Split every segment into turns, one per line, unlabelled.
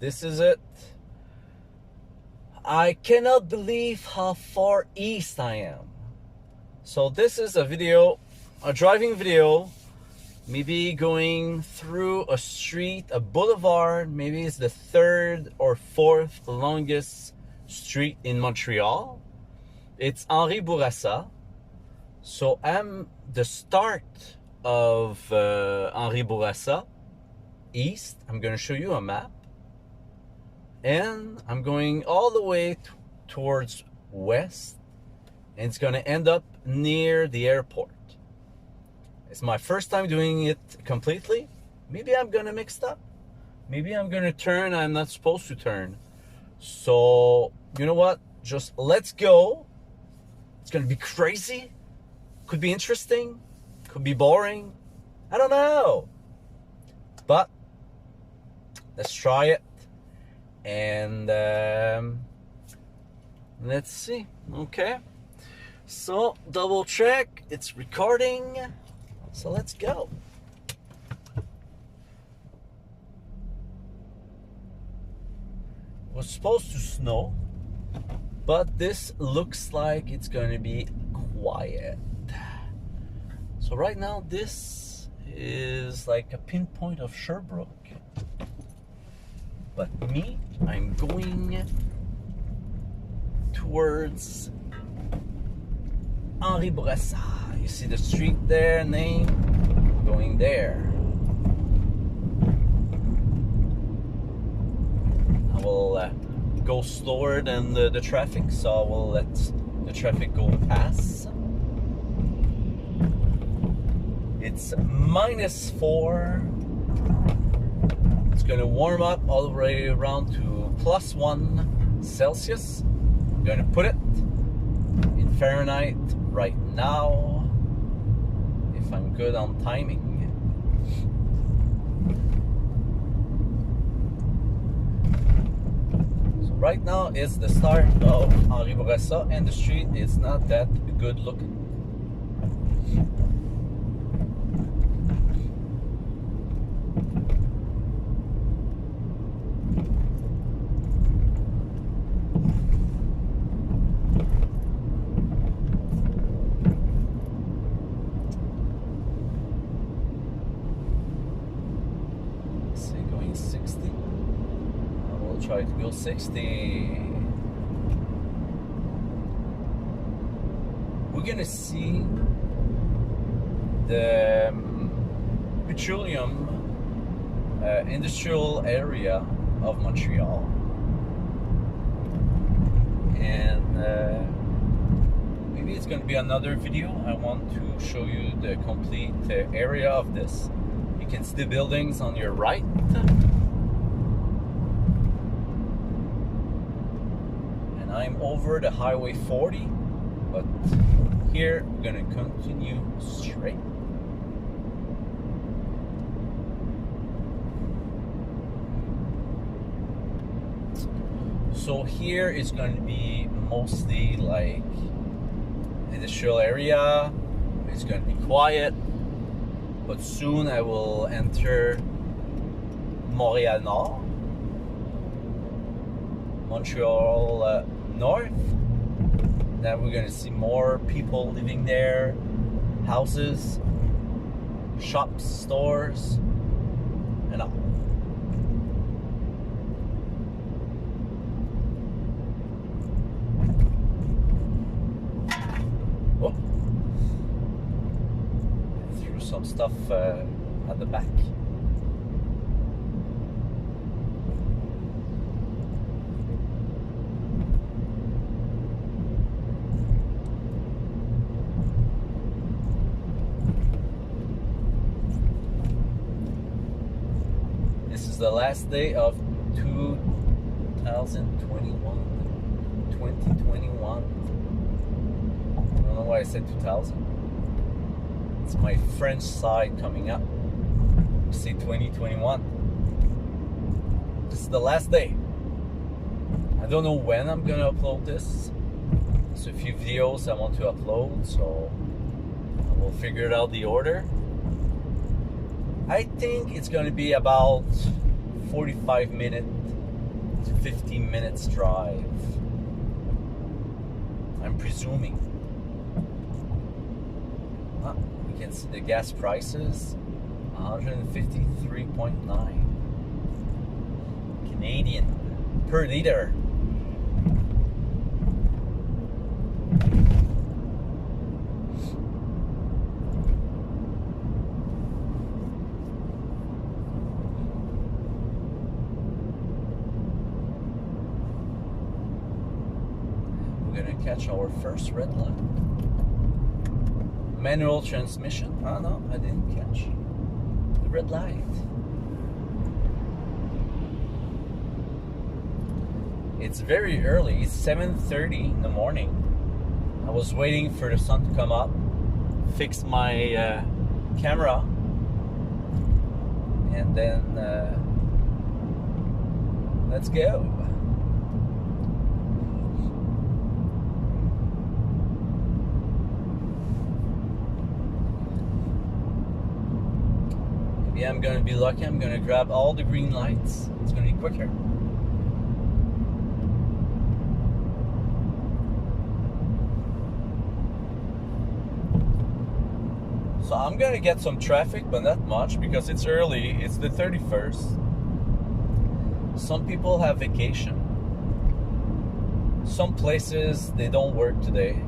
This is it. I cannot believe how far east I am. So this is a video, a driving video, maybe going through a street, a boulevard. Maybe it's the third or fourth longest street in Montreal. It's Henri-Bourassa. So I'm the start of Henri-Bourassa east. I'm going to show you a map. And I'm going all the way towards west. And it's going to end up near the airport. It's my first time doing it completely. Maybe I'm going to mix it up. Maybe I'm going to turn I'm not supposed to turn. So, you know what? Just let's go. It's going to be crazy. Could be interesting. Could be boring. I don't know. But let's try it. And let's see. Okay. So double check. It's recording. So let's go. It was supposed to snow, but this looks like it's going to be quiet. So right now this is like a pinpoint of Sherbrooke. But me, I'm going towards Henri-Bourassa. You see the street there, name? Going there. I will go slower than the traffic, so I will let the traffic go past. It's -4. It's going to warm up all the way around to +1 Celsius. I'm going to put it in Fahrenheit right now, if I'm good on timing. So right now is the start of Henri-Bourassa, and the street is not that good looking. Try to go 60. We're gonna see the petroleum industrial area of Montreal, and maybe it's gonna be another video. I want to show you the complete area of this. You can see the buildings on your right. I'm over the Highway 40, but here we're gonna continue straight. So here is going to be mostly like industrial area. It's going to be quiet, but soon I will enter Montreal Nord, Montreal North. Then we're gonna see more people living there, houses, shops, stores, and all. Oh, threw some stuff at the back. The last day of 2021. I don't know why I said 2000. It's my French side coming up. You see 2021. This is the last day. I don't know when I'm gonna upload this. There's a few videos I want to upload, so I will figure out the order. I think it's gonna be about 45 minutes to 15 minutes drive. I'm presuming. We can see the gas prices, 153.9 Canadian per liter. Catch our first red light. Manual transmission. Oh no, I didn't catch the red light. It's very early. It's 7:30 in the morning. I was waiting for the sun to come up, fix my camera, and then let's go. Yeah, I'm gonna be lucky. I'm gonna grab all the green lights. It's gonna be quicker. So I'm gonna get some traffic, but not much because it's early. It's the 31st. Some people have vacation. Some places they don't work today.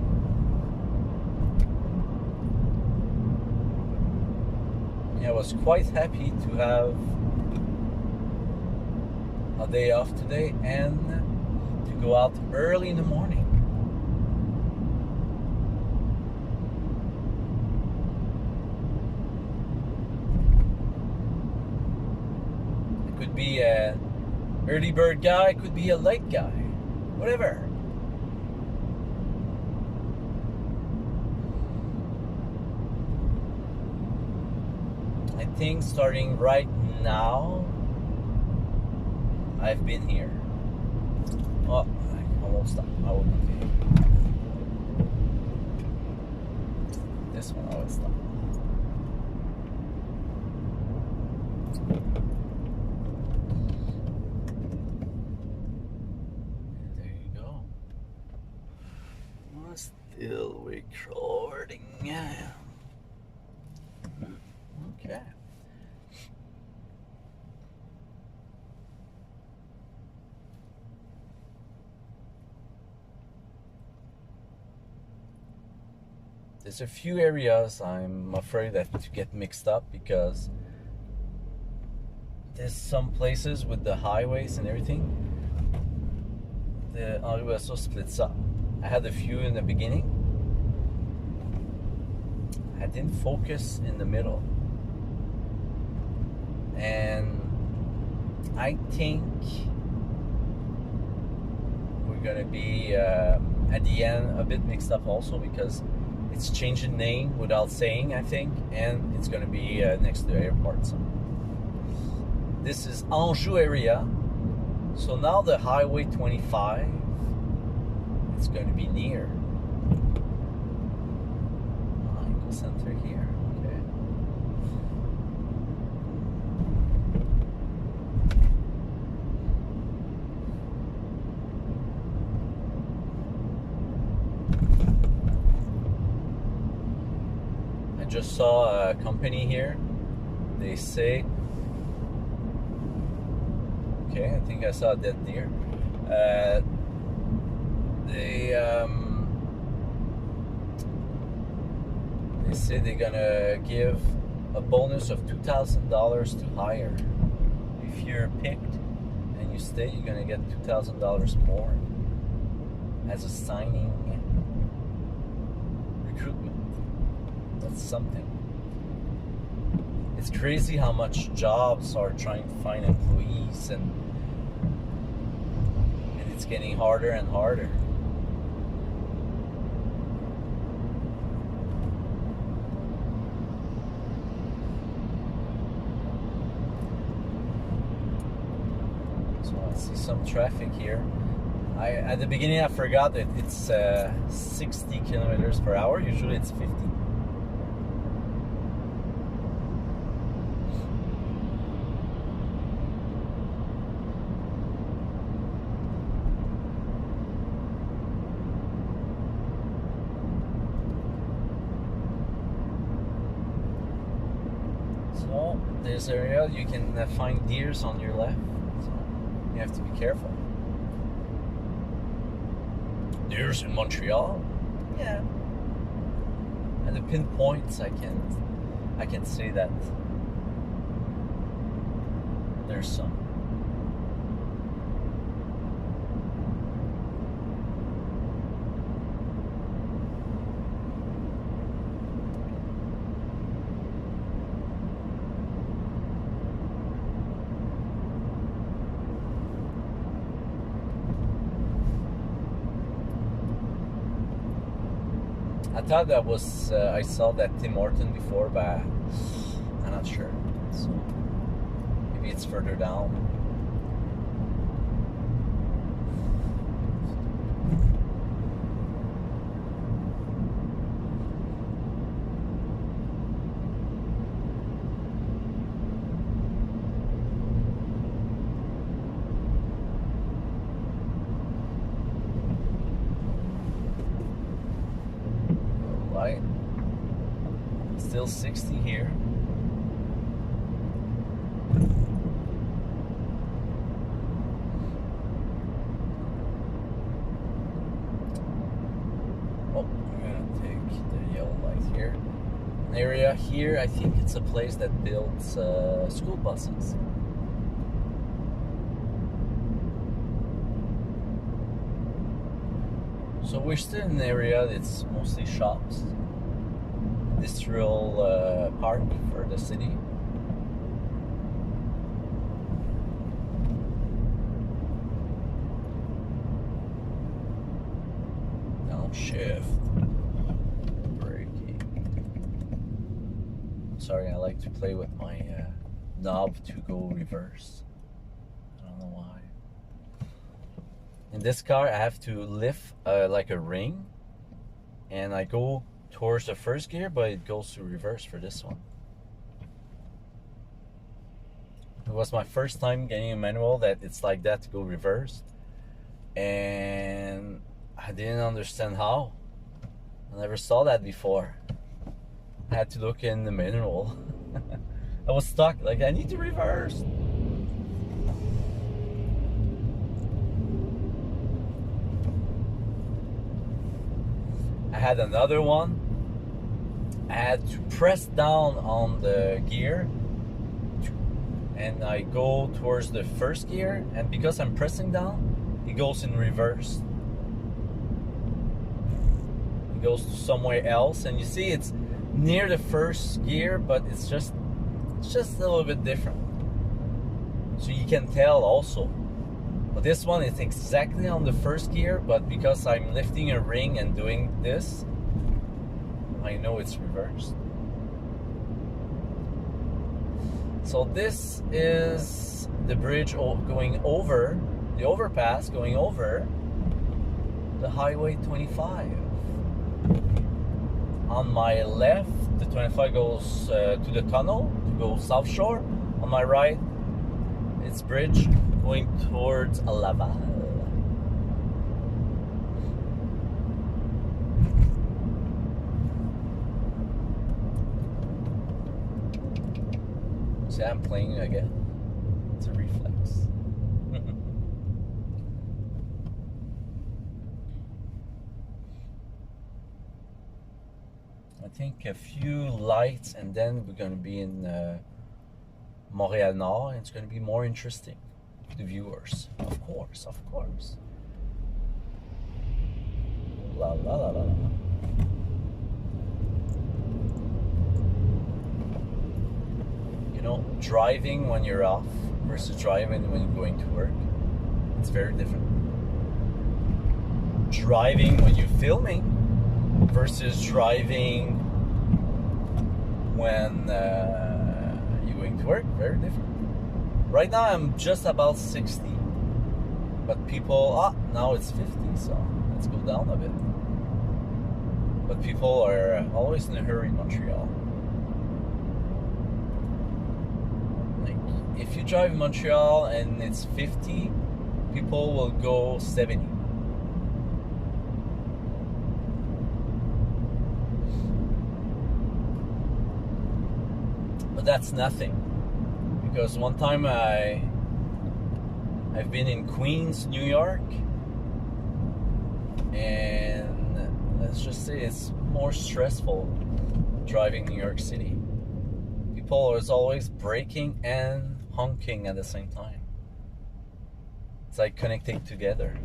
I was quite happy to have a day off today and to go out early in the morning. I could be an early bird guy, I could be a late guy, whatever. I think starting right now, I've been here. Oh, I won't stop. I will not. This one I will stop. There you go. I'm still recording. Okay. There's a few areas I'm afraid that to get mixed up because there's some places with the highways and everything. The Henri-Bourassa splits up. I had a few in the beginning. I didn't focus in the middle. And I think we're gonna be at the end a bit mixed up also because it's changing name without saying, I think, and it's gonna be next to the airport. So this is Anjou area. So now the Highway 25, it's gonna be near Eco Center here. Okay. Just saw a company here. They say, okay, I think I saw a dead deer. They say they're gonna give a bonus of $2,000 to hire. If you're picked and you stay, you're gonna get $2,000 more as a signing recruitment. That's something. It's crazy how much jobs are trying to find employees, and it's getting harder and harder. So I see some traffic here. At the beginning I forgot that it's 60 kilometers per hour. Usually it's 50. So this area you can find deers on your left, so you have to be careful. Deers in Montreal? Yeah. At the pinpoints I can say that there's some. I thought that was, I saw that Tim Horton before, but I'm not sure. So maybe it's further down. Right. Still 60 here. Oh, I'm gonna take the yellow light here. An area here, I think it's a place that builds school buses. So we're still in an area that's mostly shops, industrial park for the city. Downshift, braking. Sorry, I like to play with my knob to go reverse. I don't know why. In this car, I have to lift like a ring, and I go towards the first gear, but it goes to reverse for this one. It was my first time getting a manual that it's like that to go reverse, and I didn't understand how. I never saw that before. I had to look in the manual. I was stuck, like I need to reverse. I had another one. I had to press down on the gear and I go towards the first gear, and because I'm pressing down, it goes in reverse. It goes to somewhere else, and you see it's near the first gear, but it's just a little bit different. So you can tell also. But this one is exactly on the first gear, but because I'm lifting a ring and doing this, I know it's reversed. So this is the bridge going over, the overpass going over the Highway 25. On my left, the 25 goes to the tunnel to go South Shore. On my right, it's bridge going towards Laval. See, I'm playing again. It's a reflex. I think a few lights and then we're going to be in Montreal Nord, and it's going to be more interesting to the viewers. Of course, of course. La la la la. You know, driving when you're off versus driving when you're going to work, it's very different. Driving when you're filming versus driving when you're going to work, very different. Right now I'm just about 60, but people, now it's 50, so let's go down a bit. But people are always in a hurry in Montreal. Like, if you drive in Montreal and it's 50, people will go 70. But that's nothing, because one time I've been in Queens, New York, and let's just say it's more stressful driving New York City. People are always braking and honking at the same time. It's like connecting together.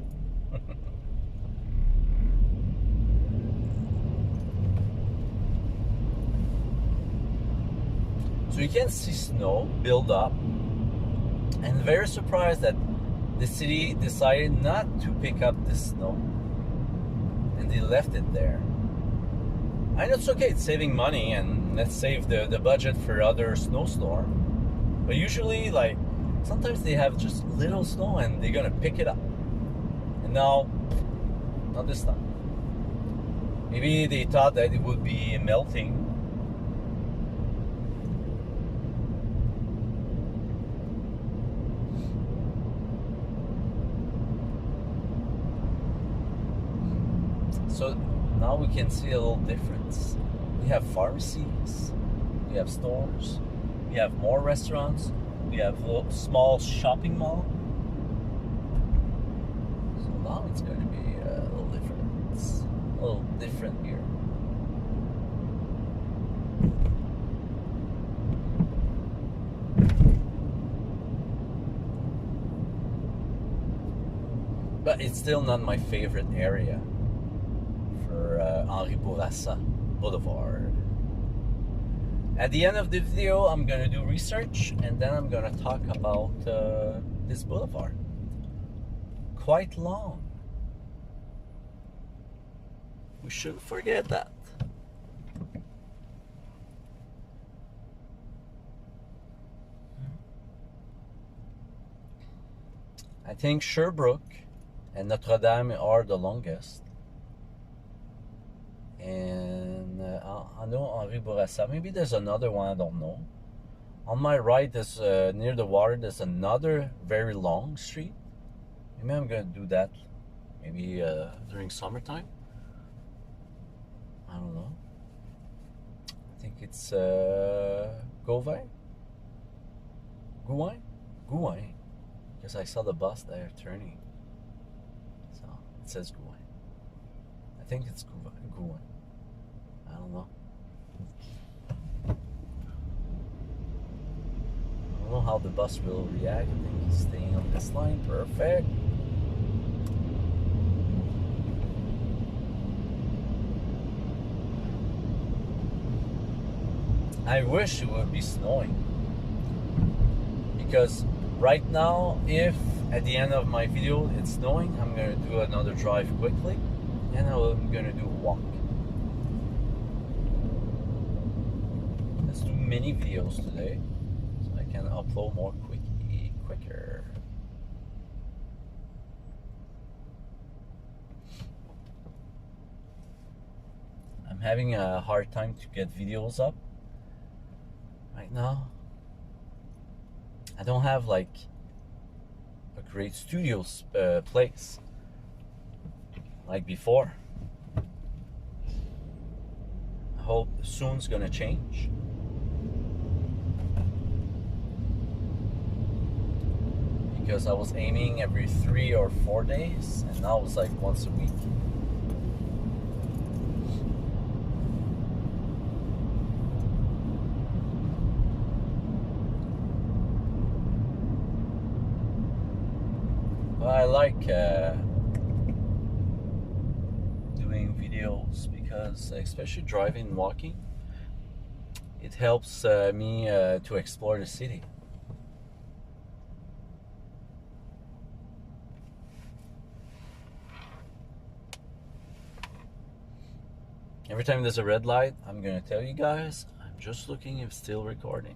So you can see snow build up, and very surprised that the city decided not to pick up the snow, and they left it there. I know it's okay, it's saving money, and let's save the budget for other snowstorm. But usually, like, sometimes they have just little snow and they're gonna pick it up. And now, not this time. Maybe they thought that it would be melting. So now we can see a little difference. We have pharmacies, we have stores, we have more restaurants, we have a little small shopping mall. So now it's going to be a little different. It's a little different here. But it's still not my favorite area. Henri-Bourassa Boulevard. At the end of the video, I'm gonna do research, and then I'm gonna talk about this boulevard. Quite long. We shouldn't forget that. I think Sherbrooke and Notre Dame are the longest. And I know Henri-Bourassa. Maybe there's another one, I don't know. On my right, there's near the water, there's another very long street. Maybe I'm gonna do that. Maybe during summertime. I don't know. I think it's Gauvin? Gouin? Gouin. Because I saw the bus there turning. So it says Gouin. I think it's Gouin. I don't know. I don't know how the bus will react. I think he's staying on this line. Perfect. I wish it would be snowing, because right now, if at the end of my video it's snowing, I'm gonna do another drive quickly, and I'm gonna do a walk. Let's do mini videos today, so I can upload more quicker. I'm having a hard time to get videos up right now. I don't have like a great studio place like before. I hope soon it's gonna change. Because I was aiming every 3 or 4 days, and now it's like once a week. But I like doing videos because, especially driving and walking, it helps me to explore the city. Every time there's a red light, I'm gonna tell you guys, I'm just looking if it's still recording.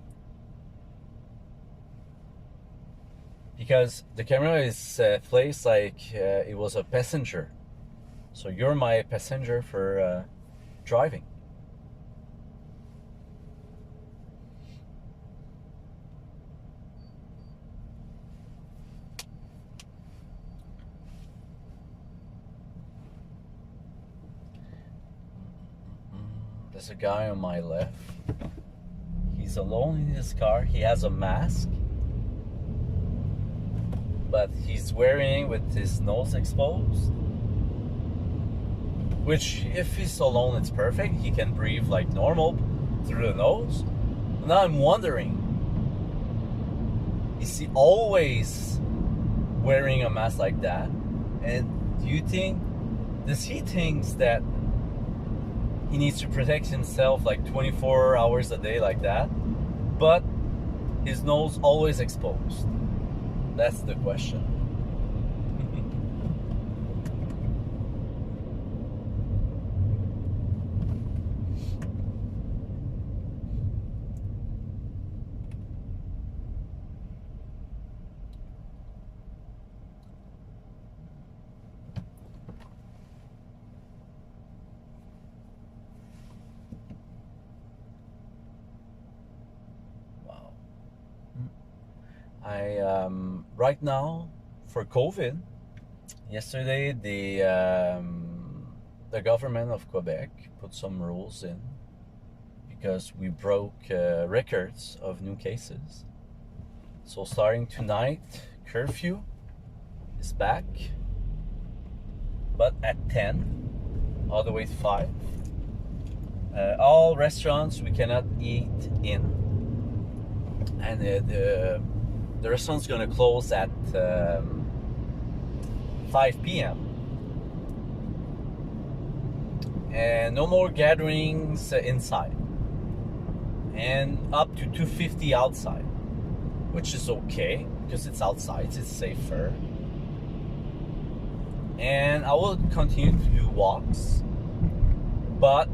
Because the camera is placed like it was a passenger. So you're my passenger for driving. There's a guy on my left. He's alone in his car. He has a mask, but he's wearing with his nose exposed. Which, if he's alone, it's perfect. He can breathe like normal through the nose. Now I'm wondering, is he always wearing a mask like that? And does he think that he needs to protect himself like 24 hours a day like that, but his nose always exposed? That's the question. Right now, for COVID, yesterday the government of Quebec put some rules in because we broke records of new cases. So starting tonight, curfew is back, but at 10, all the way to 5. All restaurants we cannot eat in, and the restaurant's gonna close at 5 p.m. And no more gatherings inside, and up to 250 outside, which is okay because it's outside, it's safer. And I will continue to do walks, but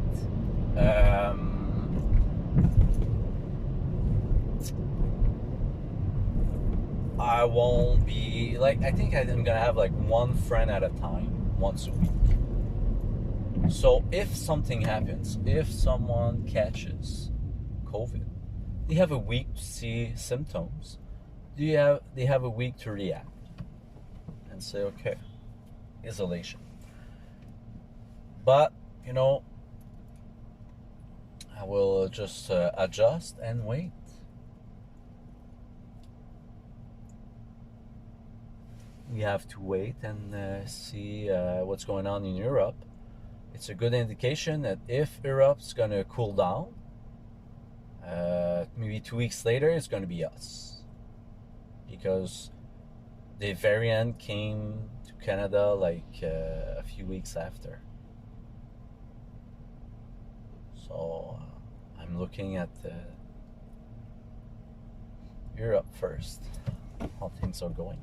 I won't be like, I think I'm gonna have like one friend at a time, once a week. So if something happens, if someone catches COVID, they have a week to see symptoms. They have a week to react and say, okay, isolation. But you know, I will just adjust and wait. We have to wait and see what's going on in Europe. It's a good indication that if Europe's going to cool down, maybe 2 weeks later, it's going to be us. Because the variant came to Canada like a few weeks after. So I'm looking at Europe first, how things are going.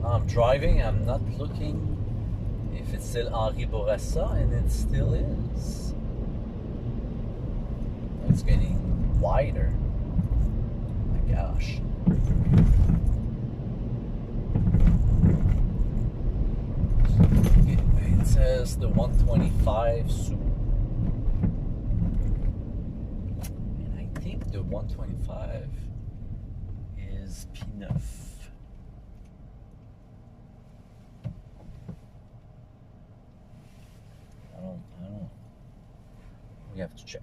I'm driving, I'm not looking if it's still Henri-Bourassa, and it still is. It's getting wider. My gosh. It says the 125 Sous. And I think the 125 is P9. I don't know. We have to check.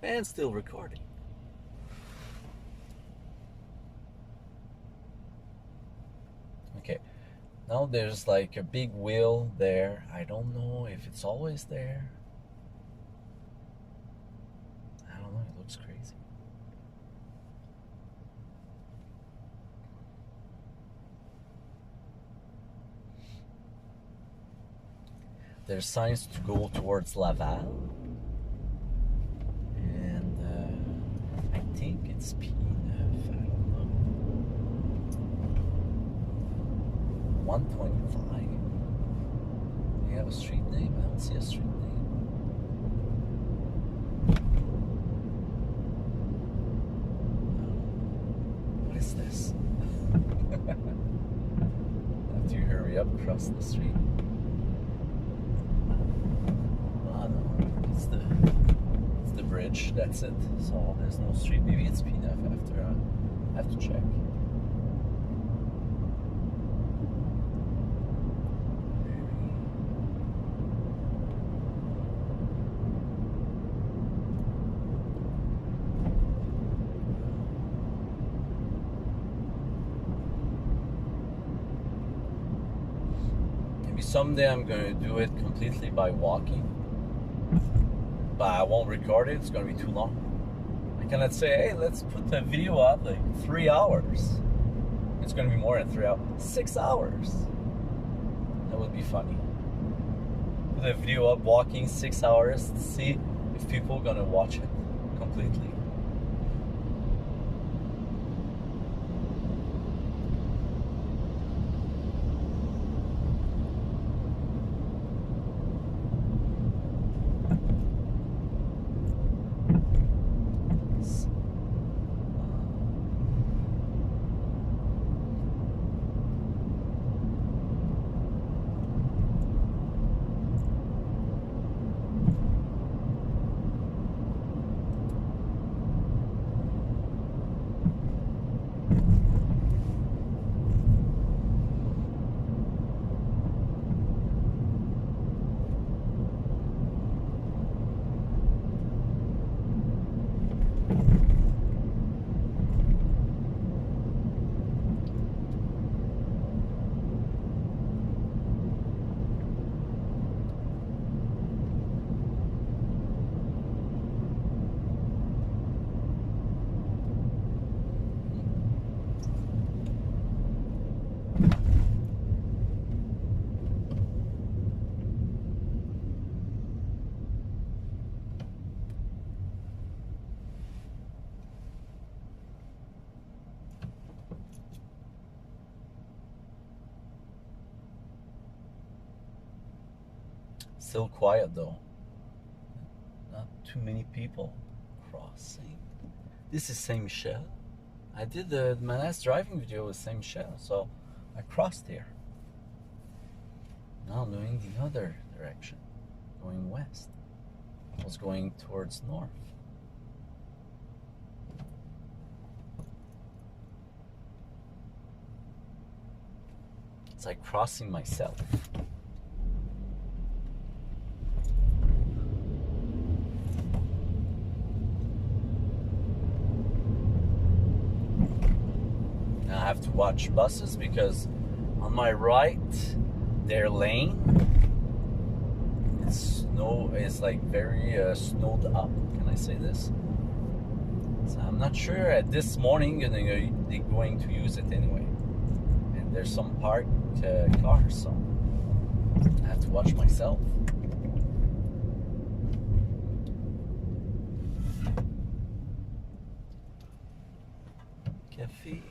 And still recording. Okay. Now there's like a big wheel there. I don't know if it's always there. I don't know. It looks crazy. There's signs to go towards Laval, and I think it's P9. I don't know. 125. Do you have a street name? I don't see a street name. What is this? Have to hurry up across the street. It's the bridge, that's it. So there's no street. Maybe it's P9 after. I have to check. Maybe someday I'm going to do it completely by walking, but I won't record it. It's going to be too long. I cannot say, hey, let's put the video up like 3 hours. It's going to be more than 3 hours. 6 hours. That would be funny. Put a video up walking 6 hours to see if people are going to watch it completely. Still quiet though. Not too many people crossing. This is Saint Michel. I did my last driving video with Saint Michel, so I crossed here. Now I'm doing the other direction, going west. I was going towards north. It's like crossing myself. I have to watch buses because on my right, their lane is like very snowed up. Can I say this? So I'm not sure at this morning they're going to use it anyway. And there's some parked cars, so I have to watch myself. Cafe.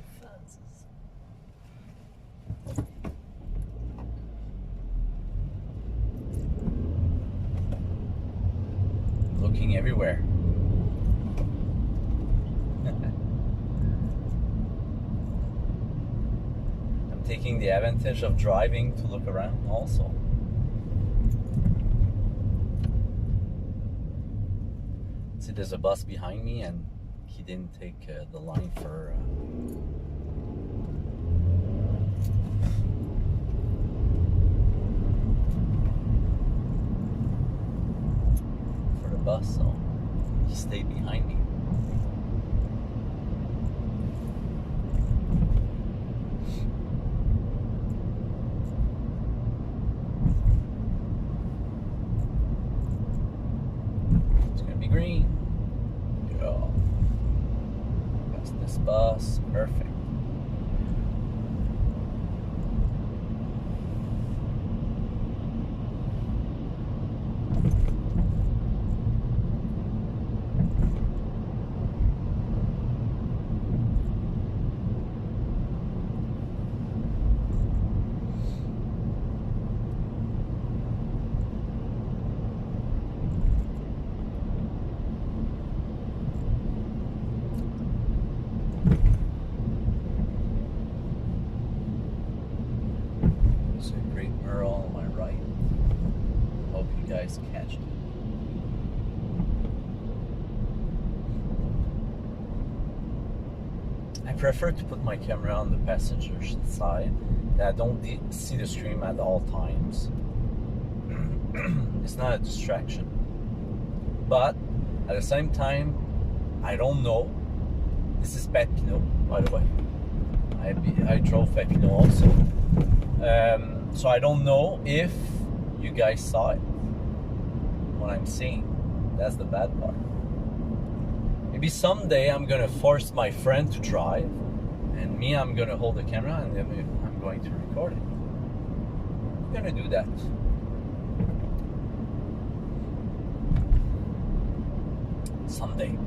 Looking everywhere. I'm taking the advantage of driving to look around also. See, there's a bus behind me and he didn't take the line for the bus, so he stayed behind me. It's gonna be green. Yeah. That's this bus. Perfect. Catched it. I prefer to put my camera on the passenger side, that I don't see the stream at all times. It's not a distraction, but at the same time, I don't know. This is Papineau, by the way. I drove Papineau also. So I don't know if you guys saw it, what I'm seeing. That's the bad part. Maybe someday I'm gonna force my friend to drive, and me, I'm gonna hold the camera, and then I'm going to record it. I'm gonna do that. Someday.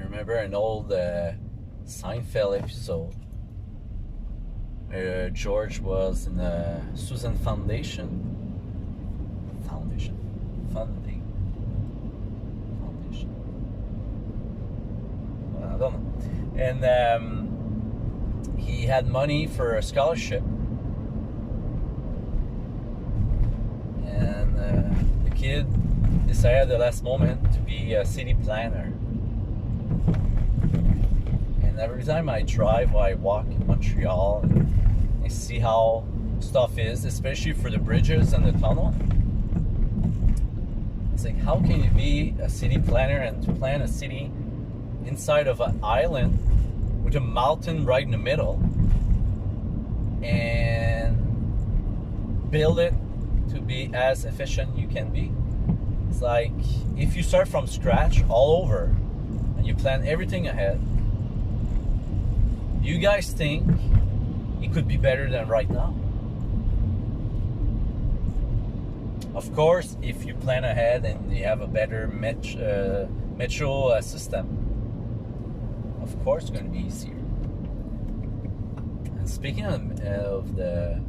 Remember an old Seinfeld episode where George was in the Susan Foundation. I don't know. And he had money for a scholarship. And the kid decided at the last moment to be a city planner. And every time I drive or I walk in Montreal, I see how stuff is, especially for the bridges and the tunnel. It's like, how can you be a city planner and to plan a city inside of an island with a mountain right in the middle and build it to be as efficient you can be? It's like, if you start from scratch all over and you plan everything ahead, you guys think it could be better than right now? Of course, if you plan ahead and you have a better metro system, of course it's going to be easier. And speaking of the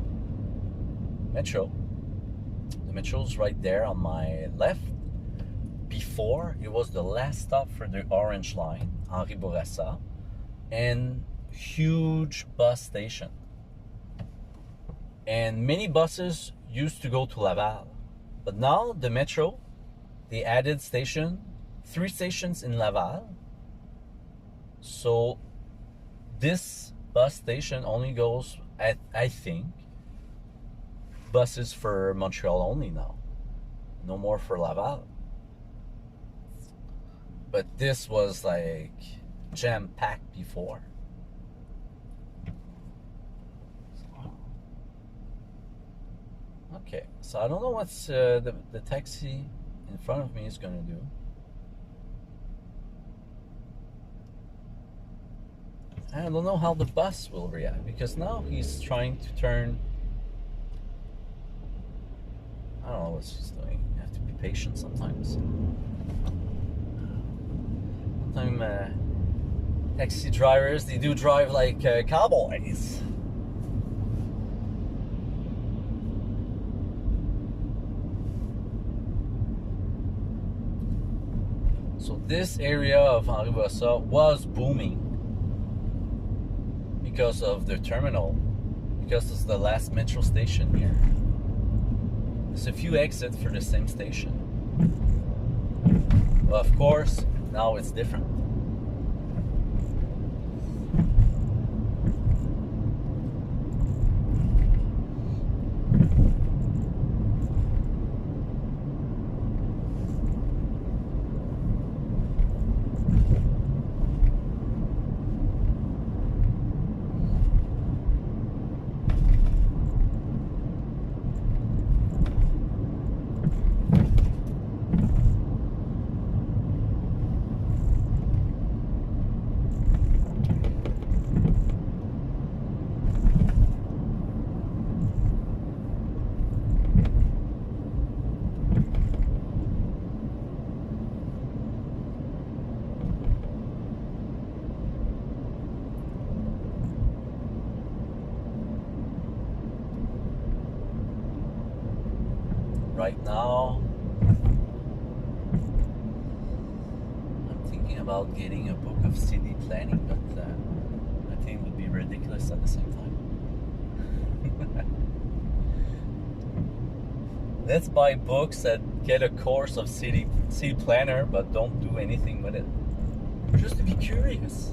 metro's right there on my left. Before, it was the last stop for the Orange Line, Henri-Bourassa, and huge bus station. And many buses used to go to Laval. But now the metro, they added 3 stations in Laval. So this bus station only goes at, I think, buses for Montreal only now. No more for Laval. But this was like jam-packed before. Okay, so I don't know what's the taxi in front of me is going to do. I don't know how the bus will react, because now he's trying to turn. I don't know what she's doing. You have to be patient sometimes. Sometimes taxi drivers, they do drive like cowboys. So this area of Henri-Bourassa was booming because of the terminal, because it's the last metro station here. There's a few exits for the same station. But of course, now it's different. right now, I'm thinking about getting a book of city planning, but I think it would be ridiculous at the same time. Let's buy books and get a course of city planner, but don't do anything with it. Just to be curious.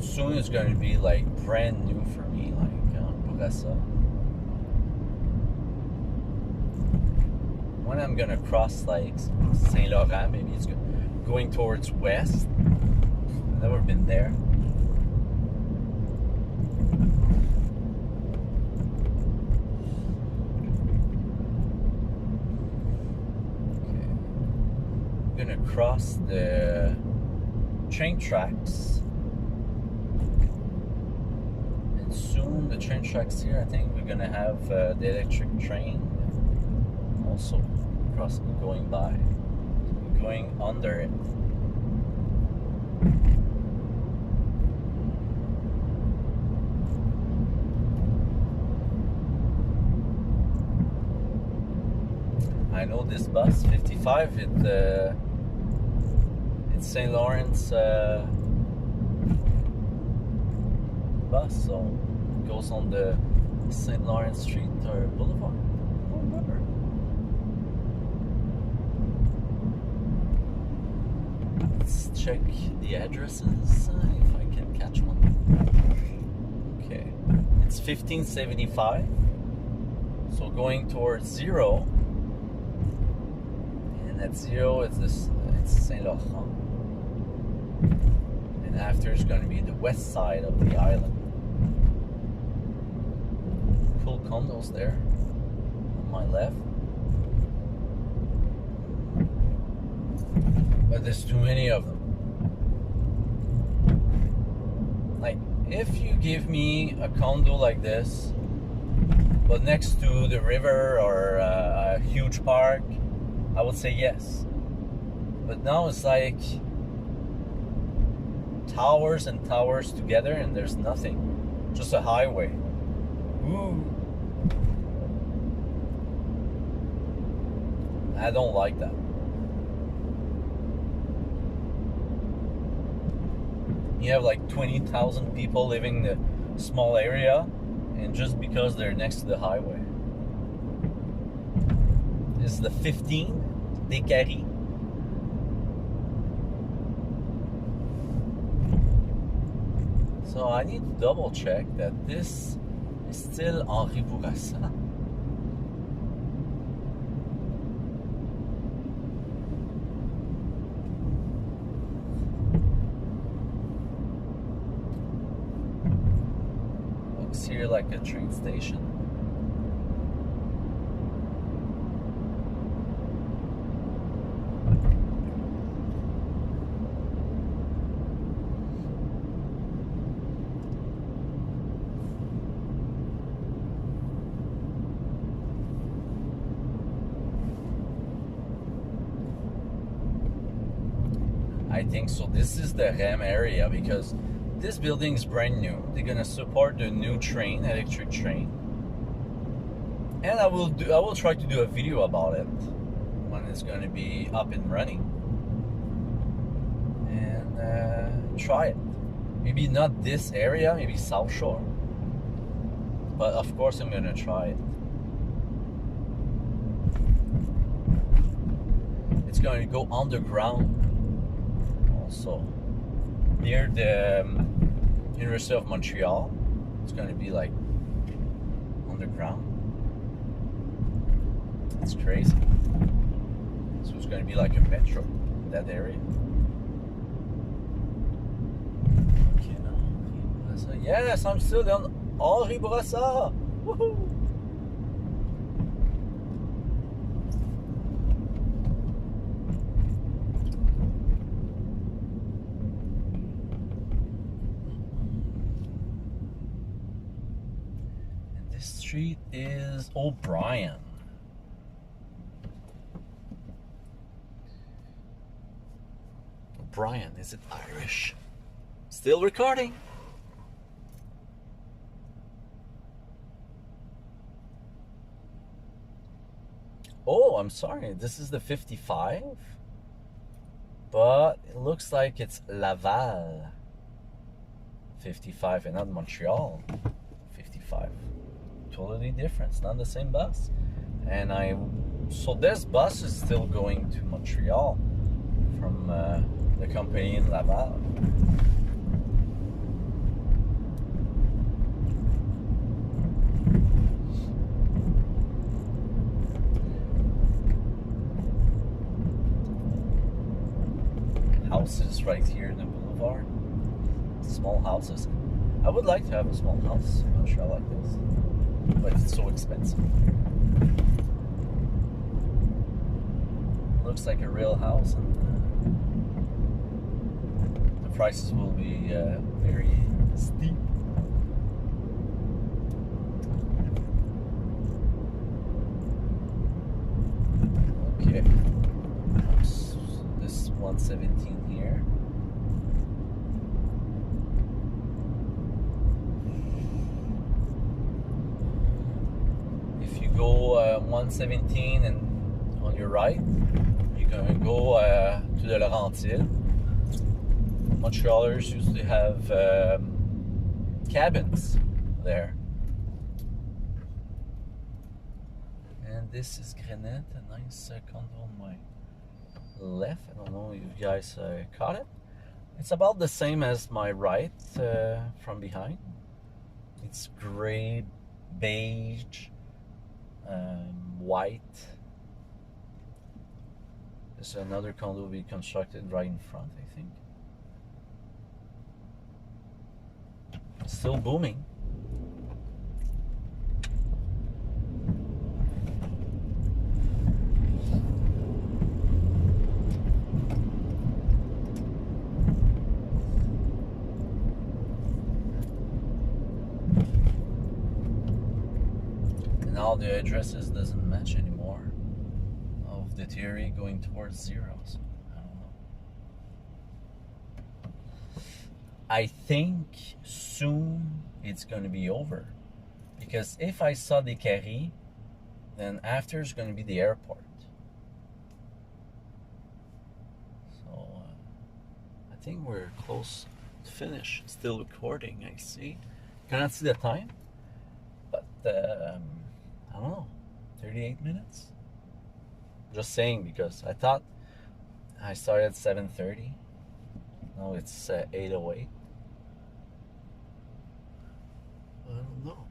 Soon it's going to be like brand new for me, like Bourassa. When I'm gonna cross like Saint Laurent, maybe it's going towards west. I've never been there. Okay. I'm gonna cross the train tracks. Soon the train tracks here, I think we're gonna have the electric train also going by, going under it. I know this bus 55, it's St. Lawrence bus, so it goes on the St. Lawrence Street or Boulevard. I don't remember. Let's check the addresses if I can catch one. Okay, it's 1575, so going towards 0, and at 0 it's Saint Laurent, and after it's going to be the west side of the island. Cool condos there on my left, but there's too many of them. Like, if you give me a condo like this, but next to the river or a huge park, I would say yes. But now it's like towers and towers together, and there's nothing, just a highway. Ooh. I don't like that. You have like 20,000 people living in a small area, and just because they're next to the highway. This is the 15 Descaries. So I need to double check that this is still Henri-Bourassa. Looks here like a train station. I think so. This is the REM area because this building is brand new. They're gonna support the new train, electric train, and I will try to do a video about it when it's gonna be up and running, and try it. Maybe not this area, maybe South Shore, but of course I'm gonna try it. It's going to go underground. Also, near the University of Montreal, it's going to be like underground. It's crazy. So it's going to be like a metro in that area. Yes, I'm still on Henri-Bourassa. Woohoo! street is O'Brien. O'Brien, is it Irish? Still recording. Oh, I'm sorry. This is the 55. But it looks like it's Laval 55 and not Montreal 55. Totally different. It's not the same bus. And so this bus is still going to Montreal from the company in Laval. Houses right here in the Boulevard. Small houses. I would like to have a small house in Montreal like this, but it's so expensive. Looks like a real house, and the prices will be very steep. Okay. This 117 here. If you go 117 and on your right, you're gonna go to the Laurentides. Montrealers used to have cabins there. And this is Grenette, a nice condo on my left. I don't know if you guys caught it. It's about the same as my right from behind. It's gray, beige, white. There's another condo will be constructed right in front, I think. Still booming. Now the addresses doesn't match anymore of the theory going towards zeros. I don't know. I think soon it's going to be over, because if I saw the Carré, then after is going to be the airport. So I think we're close to finish. Still recording, I see. Cannot see the time, but I don't know, 38 minutes? Just saying, because I thought I started at 7:30. No, it's 8:08. I don't know.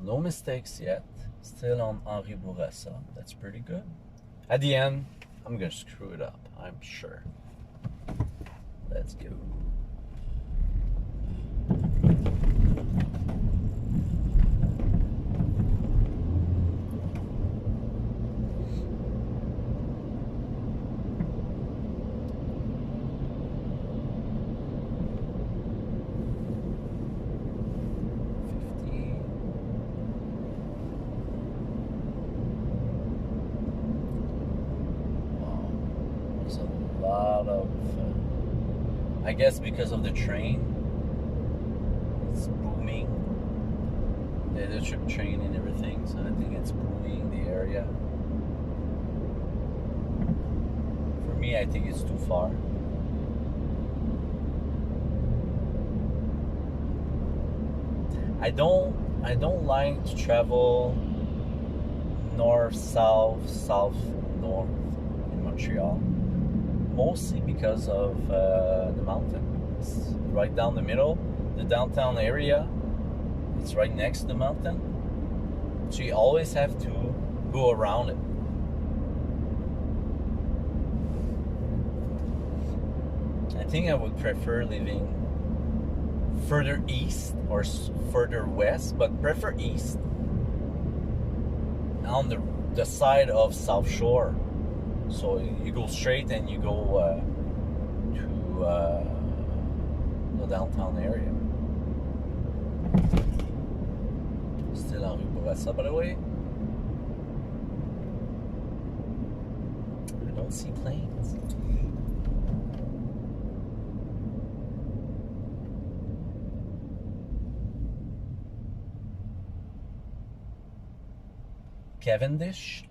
No mistakes yet. Still on Henri-Bourassa. That's pretty good. At the end, I'm gonna screw it up, I'm sure. Let's go. I guess because of the train, it's booming. The electric train and everything, so I think it's booming the area. For me, I think it's too far. I don't like to travel north, south, south, north in Montreal. Mostly because of the mountain. It's right down the middle, the downtown area. It's right next to the mountain. So you always have to go around it. I think I would prefer living further east or further west, but prefer east, on the side of South Shore. So you go straight and you go to the downtown area. Still Henri-Bourassa, by the way. I don't see planes. Cavendish.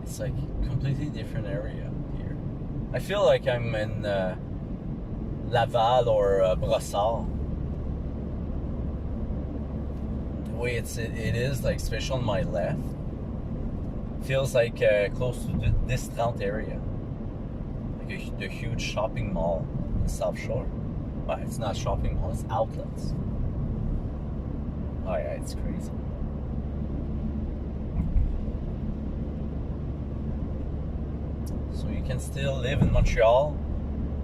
It's like a completely different area here. I feel like I'm in Laval or Brossard. The way it is, like, especially on my left, feels like close to this Trente area, like the huge shopping mall in South Shore. Well, it's not shopping mall; it's outlets. Oh yeah, it's crazy. So you can still live in Montreal,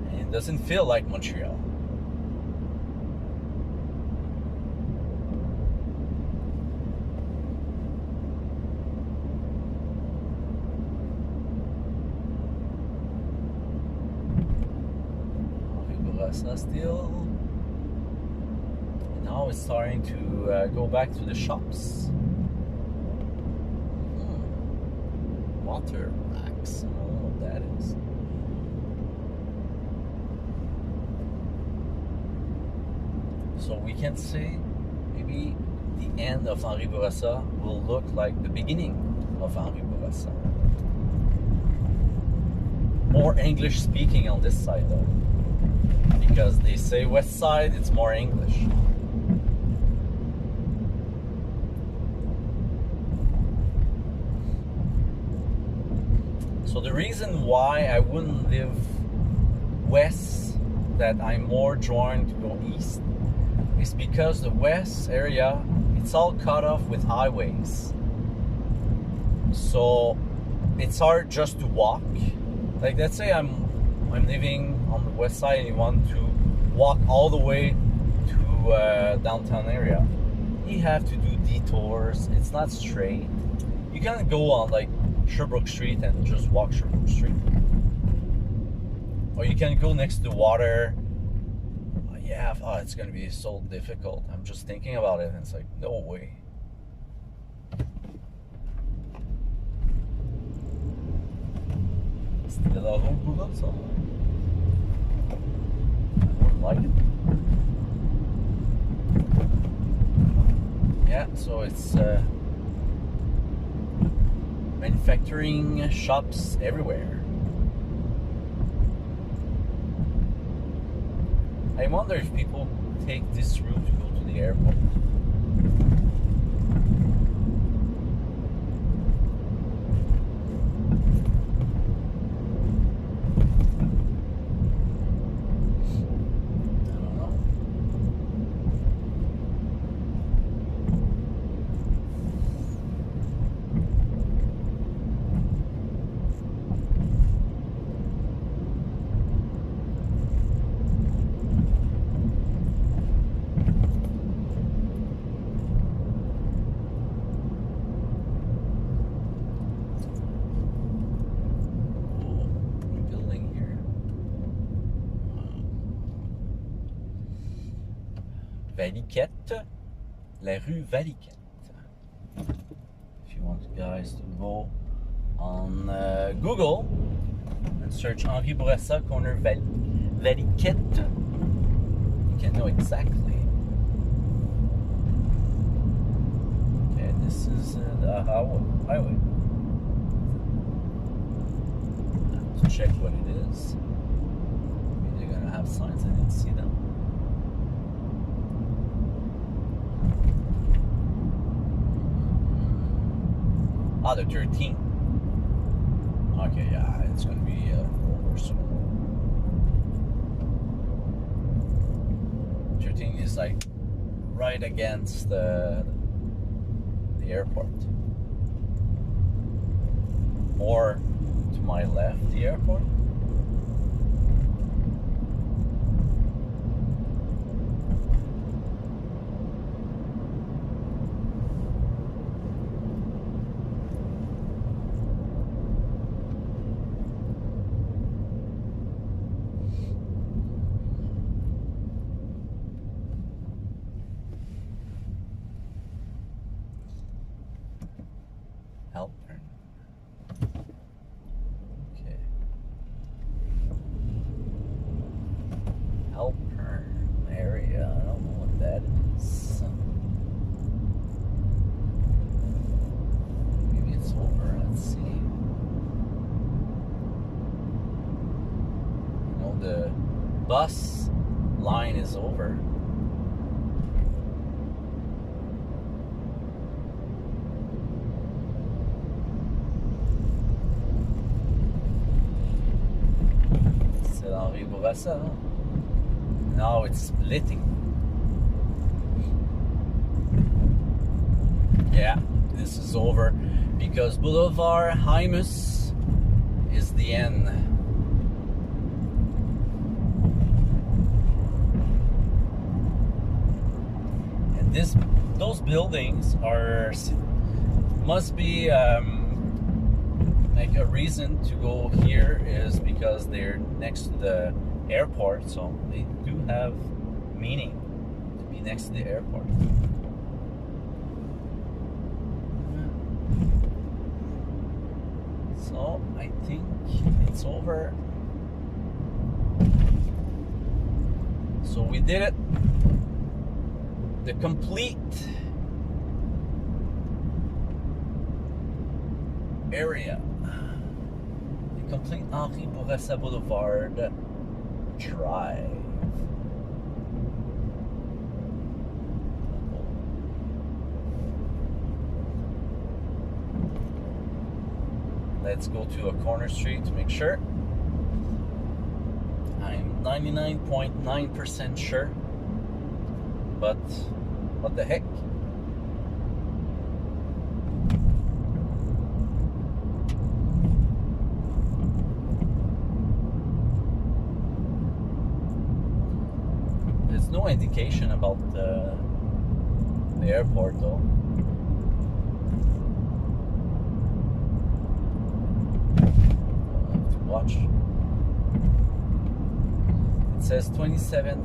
and it doesn't feel like Montreal. Henri-Bourassa still. And now it's starting to go back to the shops. Water racks. I don't know what that is. So we can say maybe the end of Henri-Bourassa will look like the beginning of Henri-Bourassa. More English speaking on this side though, because they say west side, it's more English. So the reason why I wouldn't live west, that I'm more drawn to go east, is because the west area, it's all cut off with highways. So it's hard just to walk. Like, let's say I'm living on the west side and you want to walk all the way to downtown area. You have to do detours. It's not straight. You can't go on like Sherbrooke Street and just walk Sherbrooke Street. Or you can go next to the water. Yeah, oh, it's gonna be so difficult. I'm just thinking about it and it's like, no way. Still a Henri-Bourassa. I don't like it. Yeah, so it's manufacturing shops everywhere. I wonder if people take this route to go to the airport. Valiquette, la rue Valiquette. If you want guys to go on Google and search Henri-Bourassa corner Valiquette, you can know exactly. Okay, this is the highway. To check what it is. Maybe they're gonna have signs, I didn't see them. Ah, the 13th. Okay, yeah, it's gonna be over soon. 13 is like right against the airport. Or to my left, the airport. Helper. Okay. Helper area. I don't know what that is. Maybe it's over. Let's see. You know, the bus line is over. Henri-Bourassa. Now it's splitting. Yeah, this is over because Boulevard Hymus is the end. And those buildings must be like a reason to go here is because they're next to the airport, so they do have meaning to be next to the airport. So I think it's over. So we did it. The complete area. Complete Henri-Bourassa Boulevard Drive. Let's go to a corner street to make sure. I'm 99.9% sure, but what the heck? No indication about the airport though. I'll have to watch. It says 27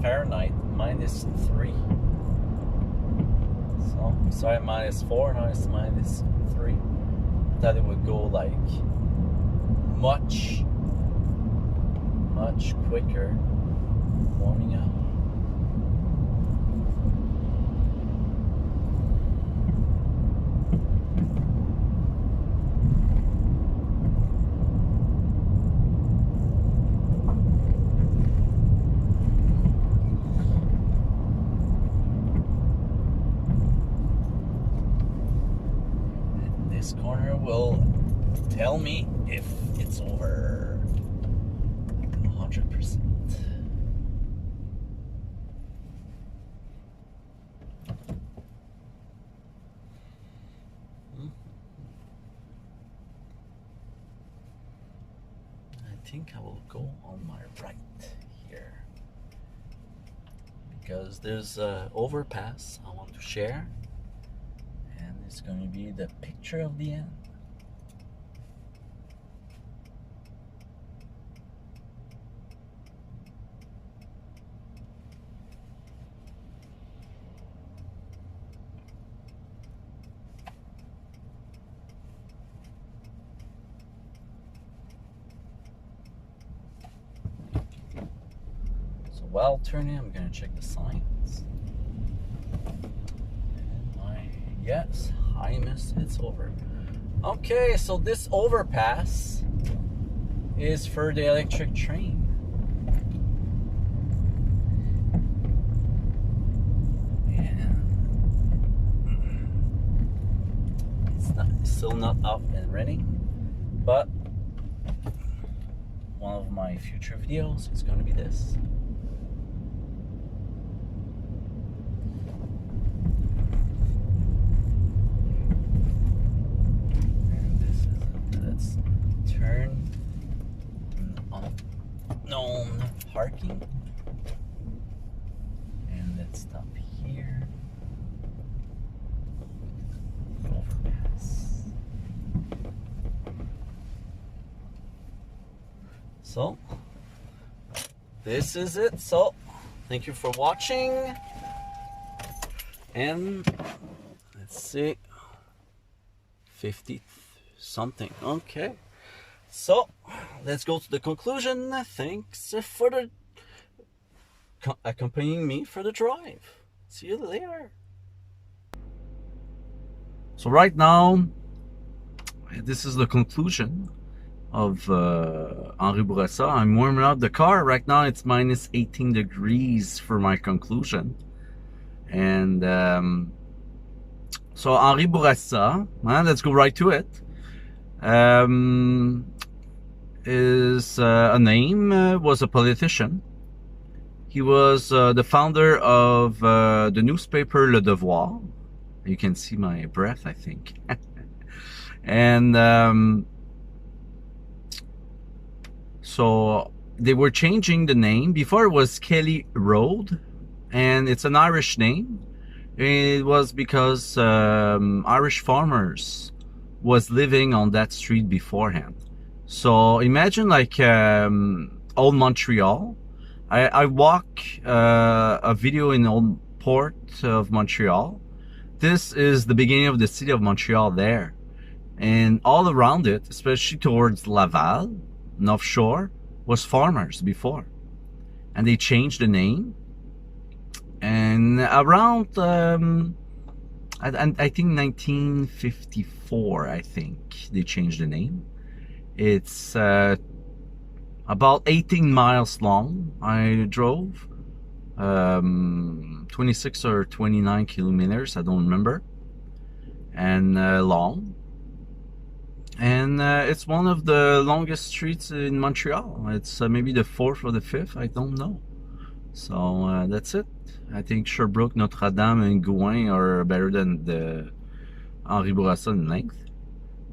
Fahrenheit -3. So sorry, -4, now it's -3. I thought it would go like much quicker warming up. This corner will tell me if it's over 100%. I think I will go on my right here because there's an overpass I want to share. It's going to be the picture of the end. So while turning, I'm going to check the signs. Yes, Hymus, it's over. Okay, so this overpass is for the electric train. And it's still not up and running, but one of my future videos is going to be this. And this is it. Let's turn on known parking. And let's stop here. Overpass. So, this is it. So, thank you for watching. And let's see, 50 something. Okay. So, let's go to the conclusion. Thanks for the accompanying me for the drive. See you later. So right now, this is the conclusion of Henri-Bourassa. I'm warming up the car. Right now it's minus 18 degrees for my conclusion. And so Henri-Bourassa, let's go right to it, is a name, was a politician. He was the founder of the newspaper Le Devoir. You can see my breath, I think. And so they were changing the name. Before it was Kelly Road, and it's an Irish name. It was because Irish farmers was living on that street beforehand. So imagine like old Montreal. I walk a video in old port of Montreal. This is the beginning of the city of Montreal there. And all around it, especially towards Laval, North Shore, was farmers before. And they changed the name. And around, I think 1954, I think, they changed the name. It's about 18 miles long. I drove 26 or 29 kilometers, I don't remember, and long. And it's one of the longest streets in Montreal. It's maybe the 4th or the 5th, I don't know. So that's it. I think Sherbrooke, Notre Dame, and Gouin are better than the Henri-Bourassa in length.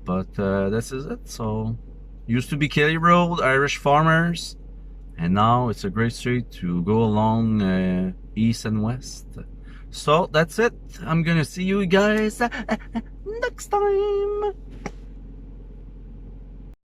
But this is it. So used to be Kelly Road, Irish farmers, and now it's a great street to go along east and west. So that's it. I'm gonna see you guys next time.